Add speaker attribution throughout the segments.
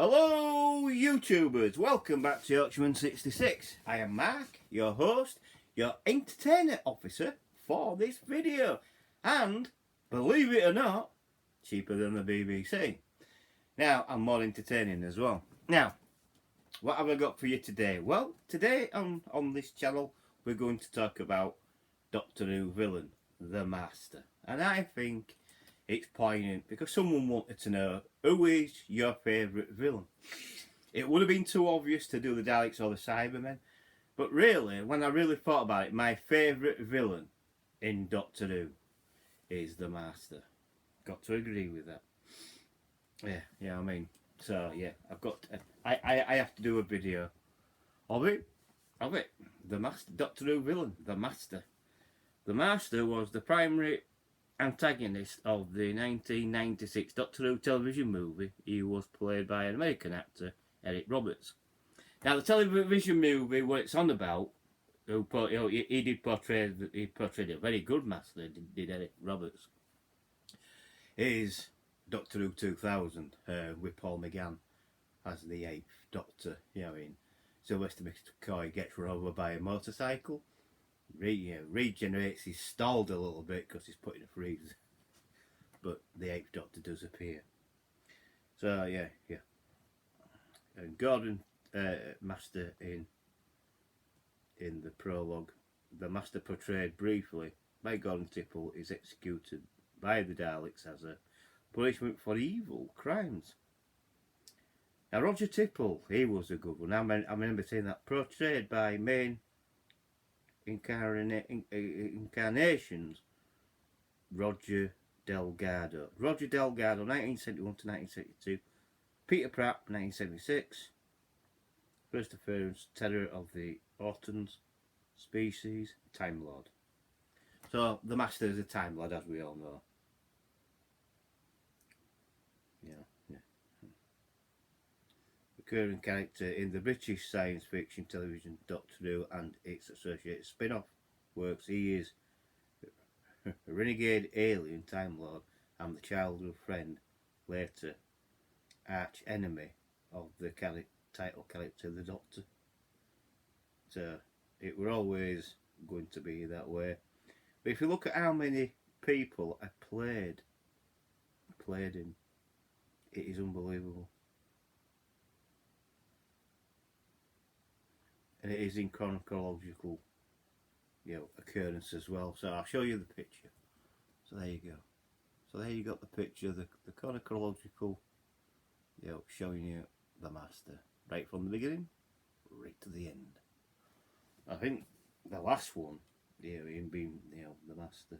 Speaker 1: Hello YouTubers, welcome back to Yorkshireman66. I am Mark, your host, your entertainer officer for this video. And, believe it or not, cheaper than the BBC. Now, I'm more entertaining as well. Now, what have I got for you today? Well, today on this channel, we're going to talk about Doctor Who villain, the Master. And I think it's poignant because someone wanted to know, who is your favourite villain? It would have been too obvious to do the Daleks or the Cybermen, but really, when I really thought about it, my favourite villain in Doctor Who is the Master. Got to agree with that. Yeah, I mean, so yeah, I've got to, I have to do a video of it, the Master, Doctor Who villain, the Master. The Master was the primary antagonist of the 1996 Doctor Who television movie. He was played by an American actor, Eric Roberts. Now, the television movie, what it's on about, he portrayed a very good Master, did Eric Roberts, is Doctor Who 2000, with Paul McGann as the 8th Doctor. You know, in Sylvester McCoy gets run over by a motorcycle. Regenerates, he's stalled a little bit because he's put in a freezer, but the 8th Doctor does appear. So yeah, and Gordon Master in the prologue, the Master portrayed briefly by Gordon Tipple is executed by the Daleks as a punishment for evil crimes. Now, Roger Tipple, he was a good one. I remember seeing that portrayed by main incarnations, Roger Delgado. Roger Delgado, 1971 to 1972. Peter Pratt, 1976. First appearance, Terror of the Autons species, Time Lord. So, the Master is a Time Lord, as we all know. Yeah. Recurring character in the British science fiction television Doctor Who and its associated spin-off works. He is a renegade alien Time Lord and the childhood friend, later arch enemy of the title character, the Doctor. So it were always going to be that way. But if you look at how many people have played him, it is unbelievable. And it is in chronological, occurrence as well. So I'll show you the picture. So there you go. So there you got the picture, the chronological, showing you the Master right from the beginning, right to the end. I think the last one, him being, the Master,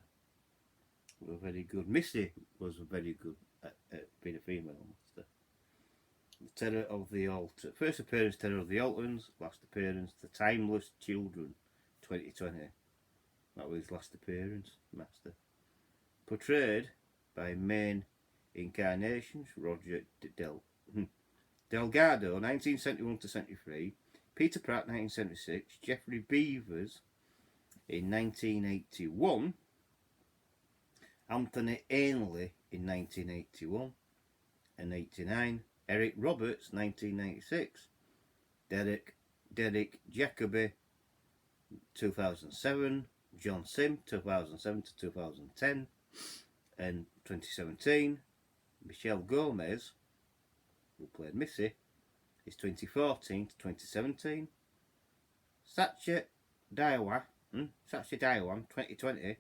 Speaker 1: was very good. Missy was very good at being a female Master. The Terror of the Altar. First appearance, Terror of the Alterns. Last appearance, The Timeless Children, 2020. That was his last appearance, Master. Portrayed by main incarnations, Roger Delgado, 1971 to 73. Peter Pratt, 1976. Geoffrey Beevers in 1981. Anthony Ainley in 1981 and 89. Eric Roberts, 1996. Derek Jacobi, 2007. John Sim, 2007 to 2010. And 2017. Michelle Gomez, who played Missy, is 2014 to 2017. Sacha Dhawan, 2020.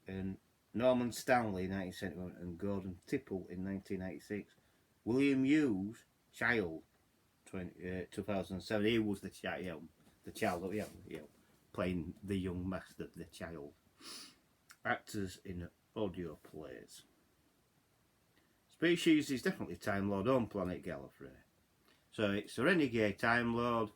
Speaker 1: And Norman Stanley, 1971. And Gordon Tipple in 1996. William Hughes, Child, 2007. He was the child, playing the young Master, the Child. Actors in audio plays. Species is definitely Time Lord on planet Gallifrey. So it's a renegade Time Lord,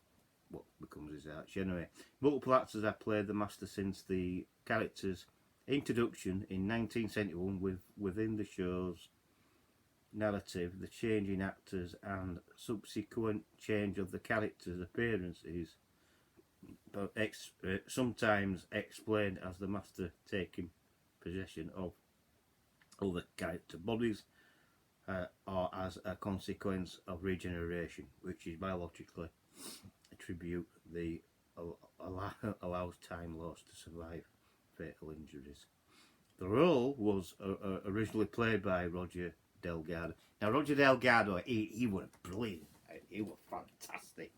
Speaker 1: what becomes his arch enemy. Multiple actors have played the Master since the character's introduction in 1971 within the show's narrative. The change in actors and subsequent change of the character's appearances sometimes explained as the Master taking possession of other character bodies or as a consequence of regeneration, which is biologically attribute the allows Time Lords to survive fatal injuries. The role was originally played by Roger Delgado. Now, Roger Delgado, he was brilliant. He was fantastic.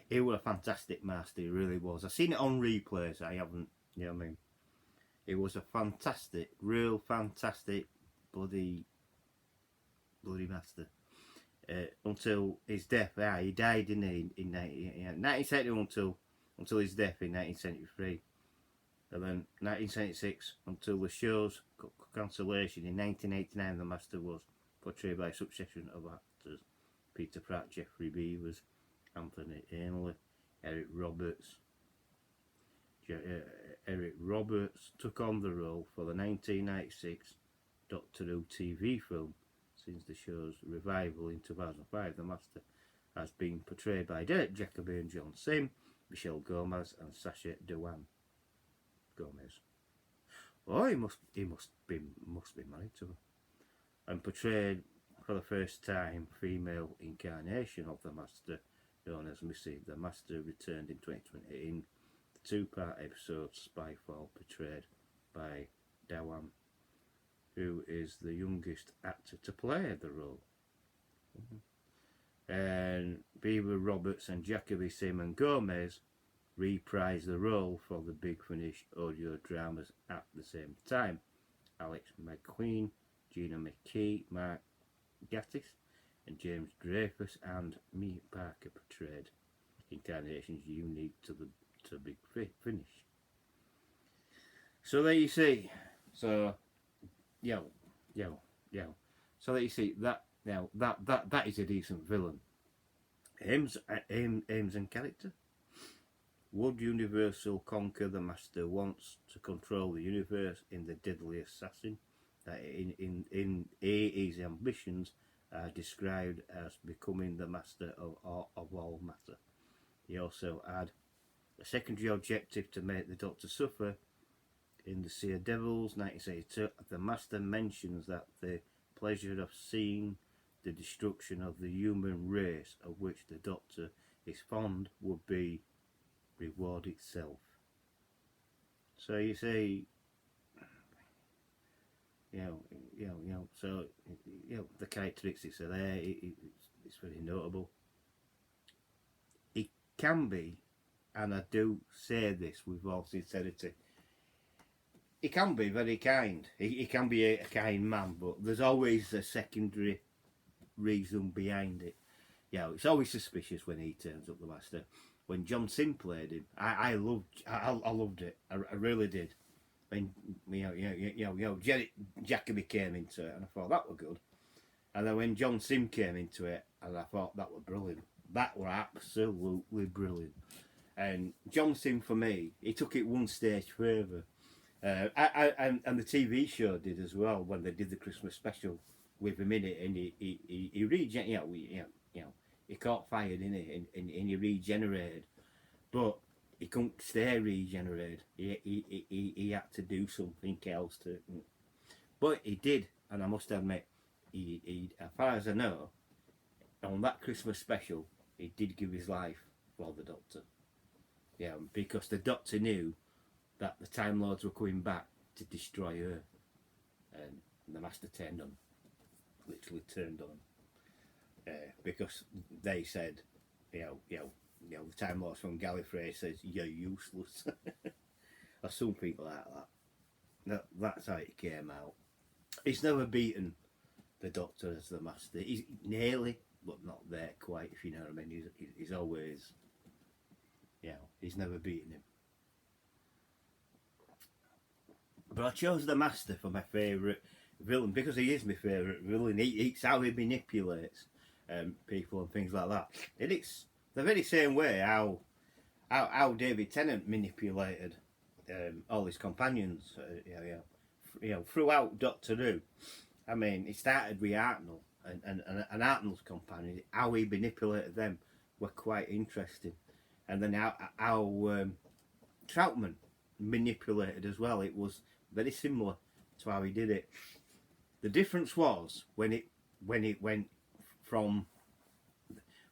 Speaker 1: He was a fantastic master. He really was. I've seen it on replays. I haven't. You know what I mean? It was a fantastic, real fantastic, bloody master. Until his death. He died in 1971 until his death in 1973. And then 1976 until the show's cancellation. In 1989, the Master was portrayed by a succession of actors: Peter Pratt, Jeffrey Beavers, Anthony Ainley, Eric Roberts. Eric Roberts took on the role for the 1996 Doctor Who TV film. Since the show's revival in 2005, the Master has been portrayed by Derek Jacobi and John Sim, Michelle Gomez and Sacha Dhawan. Gomez. Oh, he must be married to her. And portrayed for the first time female incarnation of the Master, known as Missy. The Master returned in 2020 in the two-part episode Spyfall, portrayed by Dhawan, who is the youngest actor to play the role. And Beaver, Roberts and Jacobi, Sim and Gomez reprised the role for the Big Finish audio dramas at the same time. Alex McQueen, Gina McKee, Mark Gatiss and James Dreyfus and Mia Parker portrayed incarnations unique to Big Finish. So there you see. So So there you see that is a decent villain. Aims and character. Would Universal conquer the Master wants to control the universe in The Deadly Assassin? In his ambitions are described as becoming the Master of all matter. He also had a secondary objective to make the Doctor suffer. In The Seer Devils, 1972, the Master mentions that the pleasure of seeing the destruction of the human race, of which the Doctor is fond, would be reward itself. So you see, so the characteristics are there. It's very notable. He can be, and I do say this with all sincerity, he can be very kind. He can be a kind man, but there's always a secondary reason behind it. It's always suspicious when he turns up, the Master. When John Sim played him, I loved it. I really did. When Jerry Jacobi came into it, and I thought that were good. And then when John Sim came into it, and I thought that were brilliant. That were absolutely brilliant. And John Sim, for me, he took it one stage further. And the TV show did as well when they did the Christmas special with him in it, and he caught fire in it, and he regenerated, but he couldn't stay regenerated. He had to do something else to, but he did, and I must admit, he as far as I know, on that Christmas special, he did give his life for the Doctor. Because the Doctor knew that the Time Lords were coming back to destroy Earth, and the Master turned on, literally turned on, because they said, the Time Lords from Gallifrey says you're useless, or something like that. That's how it came out. He's never beaten the Doctor as the Master. He's nearly, but not there quite. If you know what I mean. He's always, he's never beaten him. But I chose the Master for my favourite villain because he is my favourite villain. It's how he manipulates people and things like that. And it's the very same way how David Tennant manipulated all his companions. Throughout Doctor Who. I mean, it started with Hartnell and Hartnell's companions. How he manipulated them were quite interesting, and then how Troutman manipulated as well. It was very similar to how he did it. The difference was when when it went from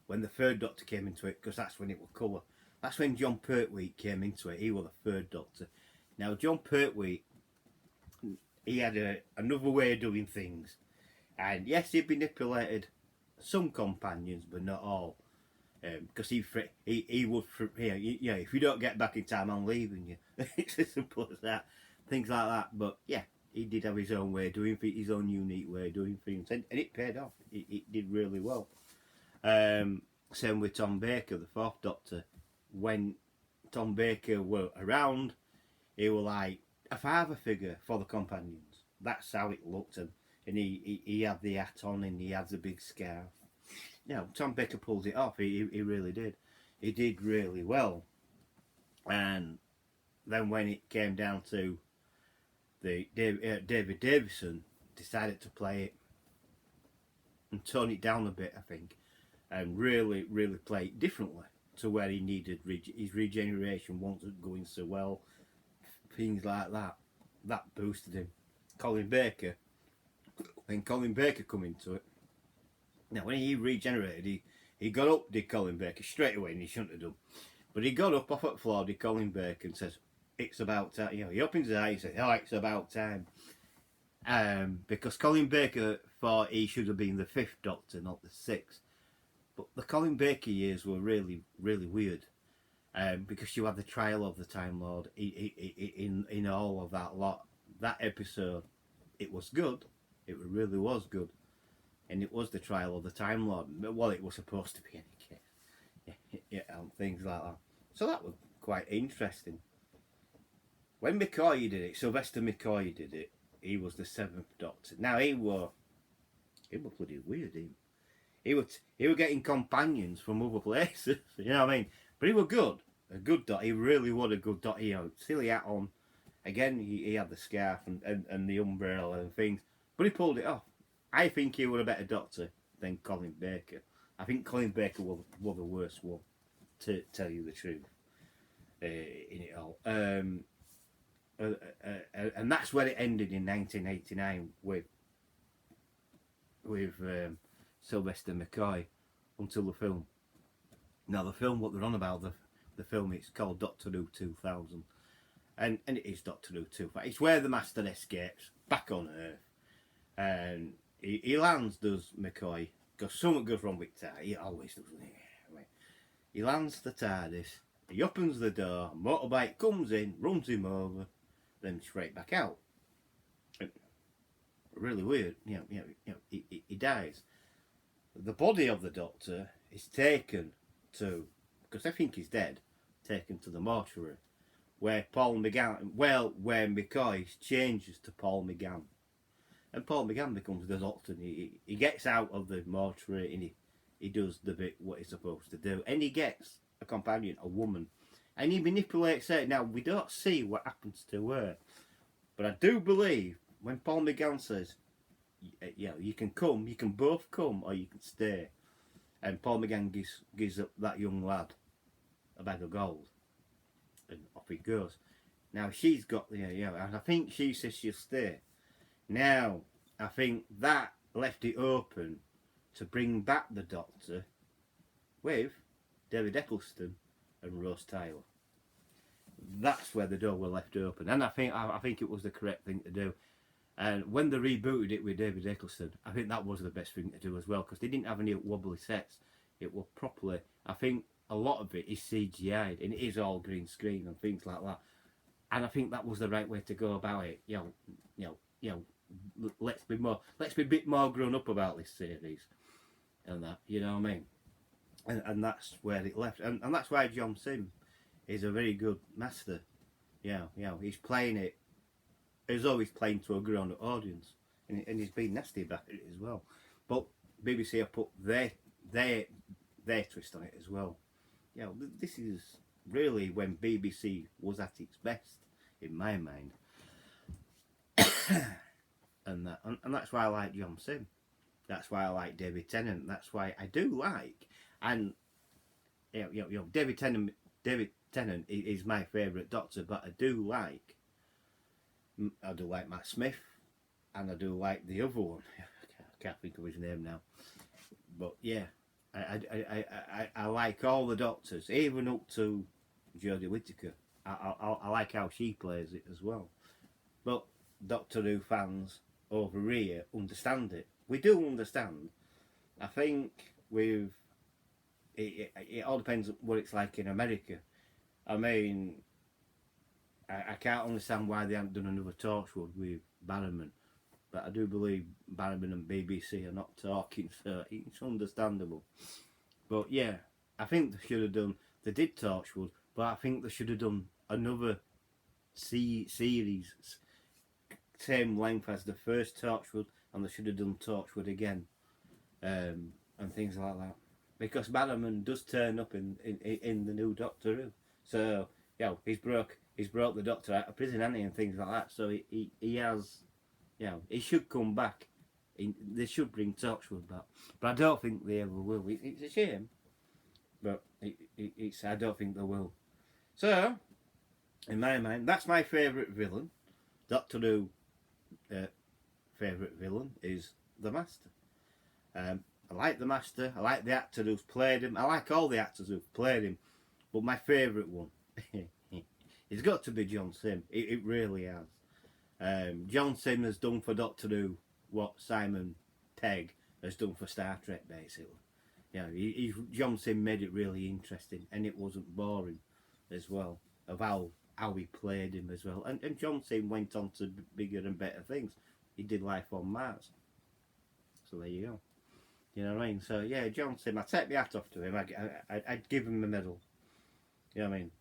Speaker 1: when the third Doctor came into it, because that's when it was colour. That's when John Pertwee came into it. He was the third Doctor. Now John Pertwee, he had another way of doing things, and yes, he manipulated some companions, but not all. Because he would, if you don't get back in time, I'm leaving you. It's as simple as that. Things like that. But yeah, he did have his own way of doing things, his own unique way of doing things, and it paid off. It did really well. Same with Tom Baker, the fourth Doctor. When Tom Baker were around, he was like a father figure for the companions. That's how it looked, and he had the hat on and he had the big scarf. Tom Baker pulls it off. He really did. He did really well. And then when it came down to David Davison decided to play it and tone it down a bit, I think, and really play it differently to where he needed his regeneration wasn't going so well. Things like that boosted him. Colin Baker come into it. Now, when he regenerated, he got up, did Colin Baker, straight away, and he shouldn't have done. But he got up off the floor, did Colin Baker, and says, it's about time. He opens his eyes and says, oh, it's about time. Because Colin Baker thought he should have been the fifth Doctor, not the sixth. But the Colin Baker years were really weird. Because you had the trial of the Time Lord in all of that lot. That episode, it was good. It really was good. And it was the trial of the Time Lord. Well, it was supposed to be in any case. Yeah, and things like that. So that was quite interesting. When McCoy did it, Sylvester McCoy did it, he was the seventh Doctor. Now he was bloody weird. He was getting companions from other places. You know what I mean? But he was good. A good Doctor. He really was a good Doctor. Silly hat on. Again, he had the scarf and the umbrella and things. But he pulled it off. I think he was a better Doctor than Colin Baker. I think Colin Baker was the worst one, to tell you the truth, in it all. And that's where it ended in 1989 with Sylvester McCoy until the film. Now the film, what they're on about, the film, it's called Doctor Who 2000, and it is Doctor Who 2000. It's where the Master escapes back on Earth, and he lands, does McCoy, because something goes wrong with TARDIS. He always does. He lands the TARDIS, he opens the door, motorbike comes in, runs him over, then straight back out. Really weird. He dies. The body of the Doctor is taken to, because I think he's dead, taken to the mortuary, where where McCoy changes to Paul McGann. And Paul McGann becomes the Doctor, and he gets out of the mortuary and he does the bit what he's supposed to do. And he gets a companion, a woman. And he manipulates her. Now, we don't see what happens to her. But I do believe when Paul McGann says, you can come, you can both come or you can stay. And Paul McGann gives up that young lad a bag of gold. And off he goes. Now, she's got, and I think she says she'll stay. Now, I think that left it open to bring back the Doctor with David Eccleston and Rose Tyler. That's where the door was left open, and I think it was the correct thing to do. And when they rebooted it with David Eccleston, I think that was the best thing to do as well, because they didn't have any wobbly sets. It was properly. I think a lot of it is CGI'd, and it is all green screen and things like that. And I think that was the right way to go about it. Let's be a bit more grown up about this series, and that, you know what I mean. And that's where it left, and that's why John Sim is a very good master. He's playing it as though he's playing to a grown-up audience, and he's been nasty about it as well. But BBC have put their twist on it as well. This is really when BBC was at its best, in my mind. and that's why I like John Sim. That's why I like David Tennant. That's why I do like, and David Tennant is my favourite Doctor, but I do like Matt Smith, and I do like the other one. can't think of his name now. But yeah, I like all the doctors, even up to Jodie Whittaker. I like how she plays it as well. But Doctor Who fans over here understand it. We do understand. I think with it all depends on what it's like in America. I mean, I can't understand why they haven't done another Torchwood with Barrowman, but I do believe Barrowman and BBC are not talking, so it's understandable. But yeah, I think they should have done. They did Torchwood, but I think they should have done another series, same length as the first Torchwood, and they should have done Torchwood again, and things like that. Because Barrowman does turn up in the new Doctor Who, so yeah, he's brought the Doctor out of prison, hasn't he, and things like that. So he has, he should come back. They should bring Torchwood back, but I don't think they ever will. It's a shame, but it's I don't think they will. So, in my mind, that's my favourite villain. Doctor Who favourite villain is the Master. I like the Master. I like the actor who's played him. I like all the actors who've played him, but my favourite one, it's got to be John Sim. It really has. John Sim has done for Doctor Who what Simon Pegg has done for Star Trek, basically. John Sim made it really interesting, and it wasn't boring as well, of how he played him as well. And John Sim went on to bigger and better things. He did Life on Mars. So there you go. You know what I mean? So yeah, John Sim, I'd take my hat off to him. I'd give him a medal. You know what I mean?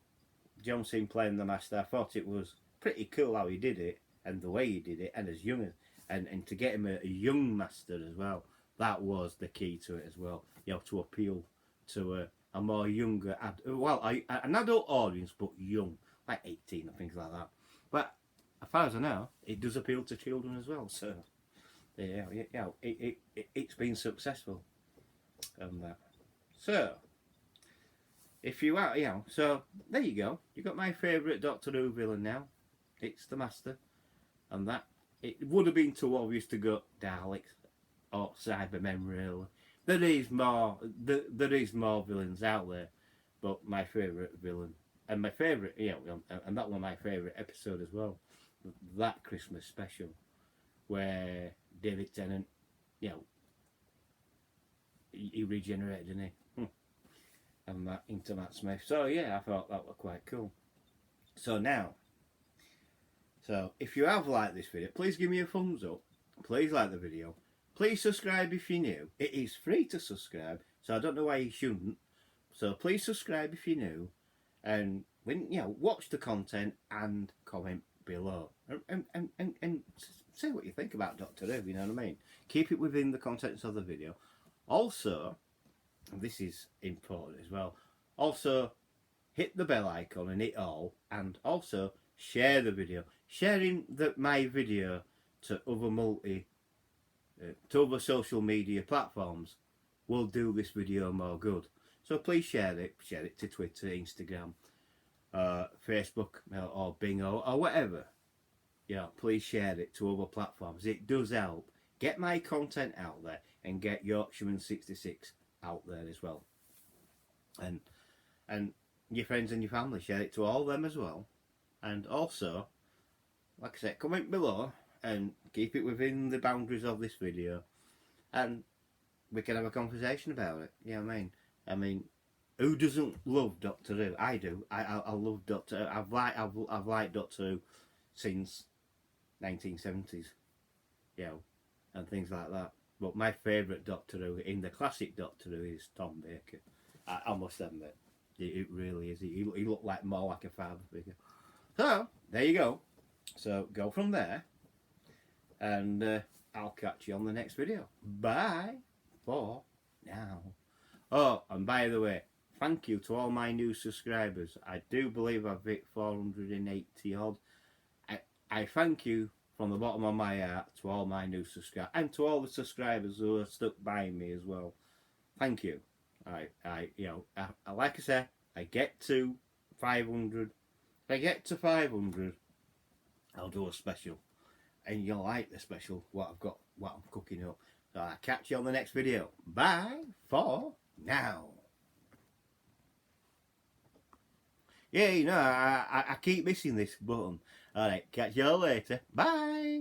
Speaker 1: John Sim playing the Master, I thought it was pretty cool how he did it, and the way he did it, and as young as, and to get him a young Master as well, that was the key to it as well. To appeal to a more younger, an adult audience, but young, like 18 and things like that. But as far as I know, it does appeal to children as well. So it's been successful. So if you are, so there you go. You got my favourite Doctor Who villain now. It's the Master, and that it would have been too obvious to go Daleks or Cybermen. Really, there is more villains out there, but my favourite villain and my favourite, and that was my favourite episode as well. That Christmas special where David Tennant, he regenerated, didn't he? And that into Matt Smith. So yeah, I thought that was quite cool. So now, if you have liked this video, please give me a thumbs up. Please like the video. Please subscribe if you're new. It is free to subscribe, so I don't know why you shouldn't. So please subscribe if you're new, and watch the content and comment below, and say what you think about Doctor Who. You know what I mean? Keep it within the contents of the video. Also, and this is important as well, also hit the bell icon and it all, and also share the video. Sharing my video to other social media platforms will do this video more good. So please share it to Twitter, Instagram, Facebook, or Bing, or whatever. Please share it to other platforms. It does help get my content out there and get Yorkshireman 66 out there as well. And your friends and your family, share it to all them as well. And also, like I said, comment below and keep it within the boundaries of this video, and we can have a conversation about it. You know what I mean? I mean, who doesn't love Doctor Who? I do. I love Doctor Who. I've liked Doctor Who since 1970s, and things like that. But my favourite Doctor Who in the classic Doctor Who is Tom Baker. I must admit, it really is. He looked more like a father figure. So there you go. So go from there, and I'll catch you on the next video. Bye for now. Oh, and by the way, thank you to all my new subscribers. I do believe I've hit 480 odd. I thank you from the bottom of my heart to all my new subscribers, and to all the subscribers who are stuck by me as well. Thank you. Like I said, I get to 500. If I get to 500, I'll do a special, and you'll like the special what I'm cooking up. So I'll catch you on the next video. Bye for now. Yeah, you know, I keep missing this button. Alright, catch you all later. Bye.